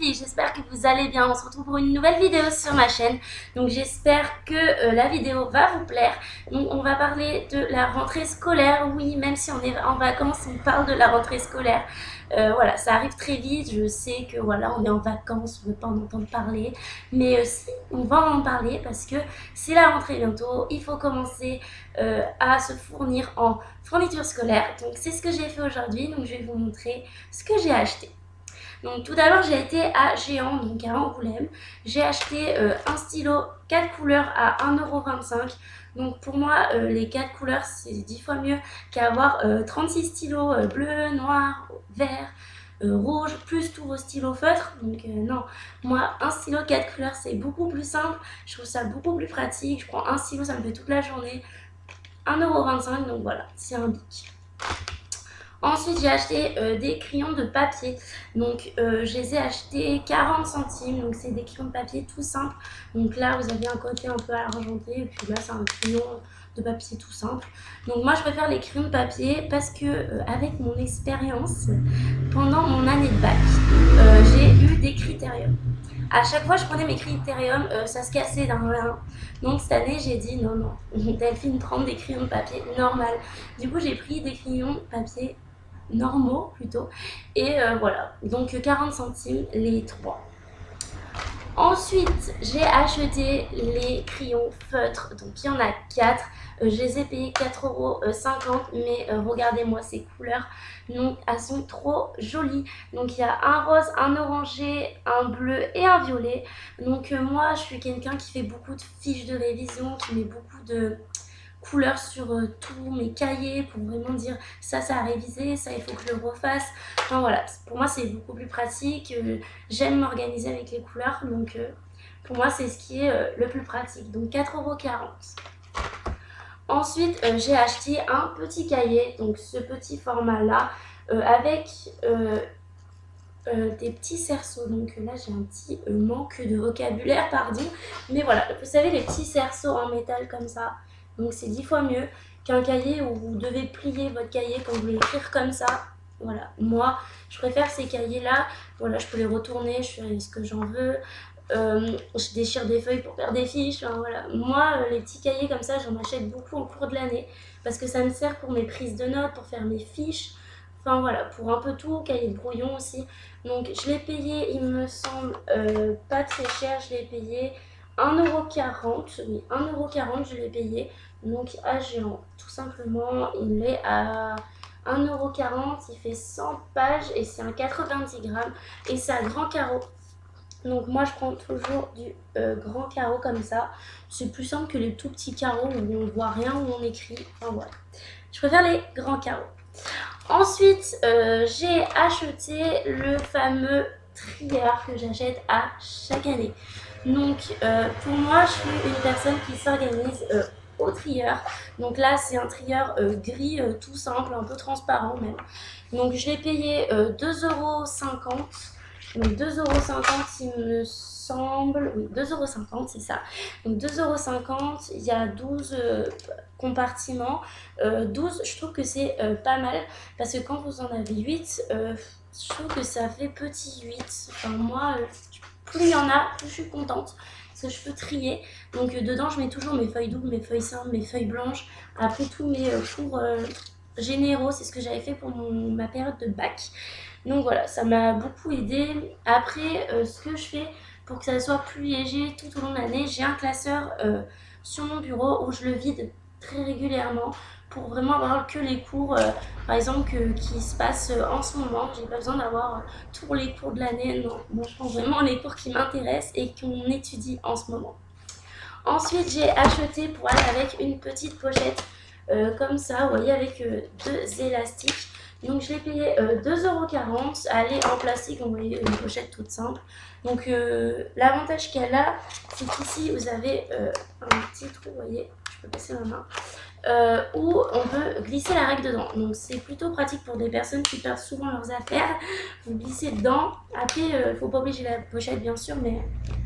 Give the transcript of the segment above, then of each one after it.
filles, j'espère que vous allez bien. On se retrouve pour une nouvelle vidéo sur ma chaîne. Donc j'espère que la vidéo va vous plaire. Donc on va parler de la rentrée scolaire. Oui, même si on est en vacances, on parle de la rentrée scolaire. Voilà, ça arrive très vite. Je sais que voilà, on est en vacances, on ne veut pas en entendre parler. Mais si, on va en parler parce que c'est la rentrée bientôt. Il faut commencer à se fournir en fourniture scolaire. Donc c'est ce que j'ai fait aujourd'hui. Donc je vais vous montrer ce que j'ai acheté. Donc tout d'abord j'ai été à Géant, donc à Angoulême. J'ai acheté un stylo 4 couleurs à 1,25 €. Donc pour moi les 4 couleurs c'est 10 fois mieux qu'avoir 36 stylos bleu, noir, vert, rouge, plus tous vos stylos feutres. Donc non, moi un stylo 4 couleurs c'est beaucoup plus simple. Je trouve ça beaucoup plus pratique. Je prends un stylo, ça me fait toute la journée. 1,25 €, donc voilà, c'est un bic. Ensuite, j'ai acheté des crayons de papier. Donc, je les ai achetés 40 centimes. Donc, c'est des crayons de papier tout simples. Donc là, vous avez un côté un peu argenté. Et puis là, c'est un crayon de papier tout simple. Donc, moi, je préfère les crayons de papier parce que, avec mon expérience, pendant mon année de bac, j'ai eu des critériums. À chaque fois, je prenais mes critériums, ça se cassait d'un rien. Donc cette année, j'ai dit non, Delphine, prendre des crayons de papier normal. Du coup, j'ai pris des crayons de papier normaux plutôt. Et voilà, donc 40 centimes les 3. Ensuite, j'ai acheté les crayons feutres. Donc il y en a 4. Je les ai payés 4,50 €. Mais regardez-moi ces couleurs. Donc elles sont trop jolies. Donc il y a un rose, un orangé, un bleu et un violet. Donc moi, je suis quelqu'un qui fait beaucoup de fiches de révision, qui met beaucoup de couleurs sur tous mes cahiers pour vraiment dire ça a révisé, ça il faut que je le refasse. Enfin voilà, pour moi c'est beaucoup plus pratique. J'aime m'organiser avec les couleurs, donc pour moi c'est ce qui est le plus pratique. Donc 4,40 €. Ensuite j'ai acheté un petit cahier, donc ce petit format là avec des petits cerceaux. Donc là j'ai un petit manque de vocabulaire, pardon, mais voilà, vous savez les petits cerceaux en métal comme ça. Donc c'est 10 fois mieux qu'un cahier où vous devez plier votre cahier quand vous voulez écrire comme ça. Voilà, moi je préfère ces cahiers là. Voilà, je peux les retourner, je fais ce que j'en veux. Je déchire des feuilles pour faire des fiches. Enfin, voilà. Moi les petits cahiers comme ça j'en achète beaucoup au cours de l'année parce que ça me sert pour mes prises de notes, pour faire mes fiches. Enfin voilà, pour un peu tout, cahier de brouillon aussi. Donc je l'ai payé, il me semble, pas très cher, je l'ai payé 1,40 €, oui 1,40 € je l'ai payé. Donc à Géant, tout simplement, il est à 1,40 €, il fait 100 pages et c'est un 90 grammes et c'est à grand carreau. Donc moi je prends toujours du grand carreau comme ça. C'est plus simple que les tout petits carreaux où on voit rien, où on écrit. Enfin voilà, je préfère les grands carreaux. Ensuite, j'ai acheté le fameux trieur que j'achète à chaque année. Donc, pour moi, je suis une personne qui s'organise au trieur. Donc là, c'est un trieur gris tout simple, un peu transparent même. Donc, je l'ai payé 2,50 €. Donc 2,50 € il me semble, oui 2,50 € c'est ça. Donc 2,50 €, il y a 12 compartiments. 12 je trouve que c'est pas mal parce que quand vous en avez 8, je trouve que ça fait petit 8. Enfin moi, plus il y en a, plus je suis contente parce que je peux trier. Donc dedans je mets toujours mes feuilles doubles, mes feuilles simples, mes feuilles blanches. Après tous mes cours généraux, c'est ce que j'avais fait pour ma période de bac. Donc voilà, ça m'a beaucoup aidé. Après, ce que je fais pour que ça soit plus léger tout au long de l'année, j'ai un classeur sur mon bureau où je le vide très régulièrement pour vraiment avoir que les cours, par exemple, qui se passent en ce moment. J'ai pas besoin d'avoir tous les cours de l'année, non. Moi, je prends vraiment les cours qui m'intéressent et qu'on étudie en ce moment. Ensuite, j'ai acheté pour aller avec une petite pochette comme ça, vous voyez, avec 2 élastiques. Donc je l'ai payé 2,40 €. Elle est en plastique, vous voyez, une pochette toute simple. Donc l'avantage qu'elle a, c'est qu'ici vous avez un petit trou, vous voyez, je peux passer ma main, où on peut glisser la règle dedans. Donc c'est plutôt pratique pour des personnes qui perdent souvent leurs affaires. Vous glissez dedans. Après, il ne faut pas obliger la pochette bien sûr, mais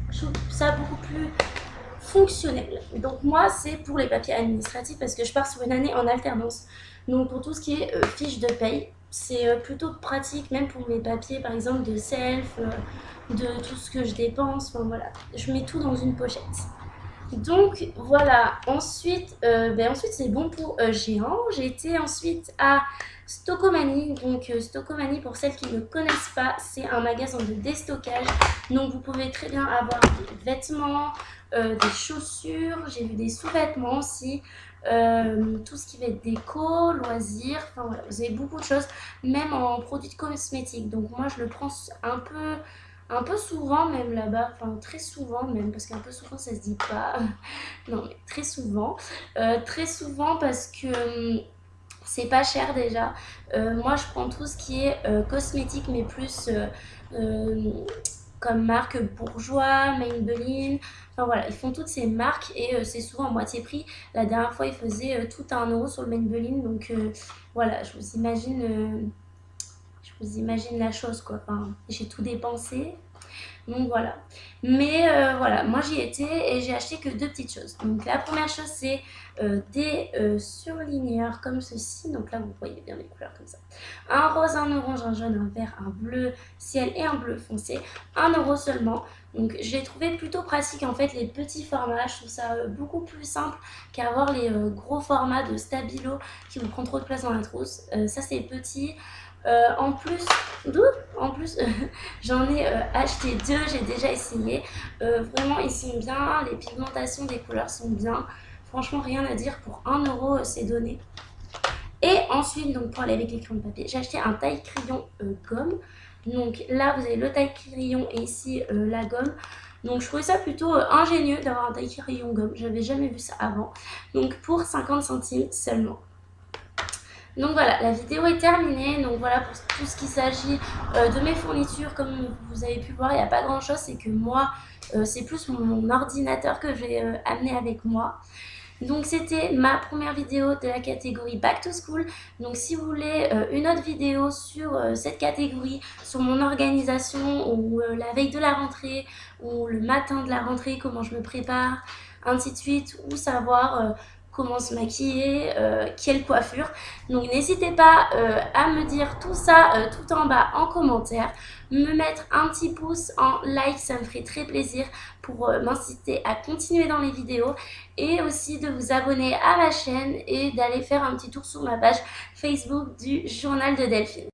je trouve ça beaucoup plus fonctionnel. Donc moi c'est pour les papiers administratifs parce que je pars sur une année en alternance. Donc pour tout ce qui est fiche de paye, c'est plutôt pratique, même pour mes papiers, par exemple, de self, de tout ce que je dépense. Enfin voilà, je mets tout dans une pochette. Donc voilà, ensuite c'est bon pour Géant. J'ai été ensuite à Stockomanie. Donc Stockomanie, pour celles qui ne connaissent pas, c'est un magasin de déstockage. Donc vous pouvez très bien avoir des vêtements, des chaussures, j'ai vu des sous-vêtements aussi, tout ce qui va être déco, loisirs, enfin voilà, vous avez beaucoup de choses, même en produits cosmétiques. Donc moi je le prends un peu souvent même là-bas, enfin très souvent même, parce qu'un peu souvent ça se dit pas, non mais très souvent parce que c'est pas cher déjà. Moi je prends tout ce qui est cosmétique, mais plus comme marque Bourjois, Maybelline, enfin voilà, ils font toutes ces marques et c'est souvent à moitié prix. La dernière fois ils faisaient tout à 1 € sur le Maybelline, donc voilà, je vous imagine la chose quoi, enfin, j'ai tout dépensé. Donc voilà. Mais voilà, moi j'y étais et j'ai acheté que 2 petites choses. Donc la première chose c'est des surligneurs comme ceci. Donc là vous voyez bien les couleurs comme ça. Un rose, un orange, un jaune, un vert, un bleu ciel et un bleu foncé. 1 € seulement. Donc je l'ai trouvé plutôt pratique en fait, les petits formats. Je trouve ça beaucoup plus simple qu'avoir les gros formats de Stabilo qui vous prennent trop de place dans la trousse. Ça c'est petit. En plus, j'en ai acheté 2, j'ai déjà essayé. Vraiment, ils sont bien, les pigmentations des couleurs sont bien. Franchement, rien à dire, pour 1 € c'est donné. Et ensuite, donc pour aller avec les crayons de papier, j'ai acheté un taille-crayon gomme. Donc là, vous avez le taille-crayon et ici la gomme. Donc je trouvais ça plutôt ingénieux d'avoir un taille-crayon gomme. J'avais jamais vu ça avant. Donc pour 50 centimes seulement. Donc voilà, la vidéo est terminée. Donc voilà pour tout ce qui s'agit de mes fournitures. Comme vous avez pu voir, il n'y a pas grand chose. C'est que moi, c'est plus mon ordinateur que je vais amener avec moi. Donc c'était ma première vidéo de la catégorie Back to School. Donc si vous voulez une autre vidéo sur cette catégorie, sur mon organisation ou la veille de la rentrée ou le matin de la rentrée, comment je me prépare, ainsi de suite, ou savoir comment se maquiller, quelle coiffure. Donc n'hésitez pas à me dire tout ça tout en bas en commentaire. Me mettre un petit pouce en like, ça me ferait très plaisir pour m'inciter à continuer dans les vidéos. Et aussi de vous abonner à ma chaîne et d'aller faire un petit tour sur ma page Facebook du Journal de Delphine.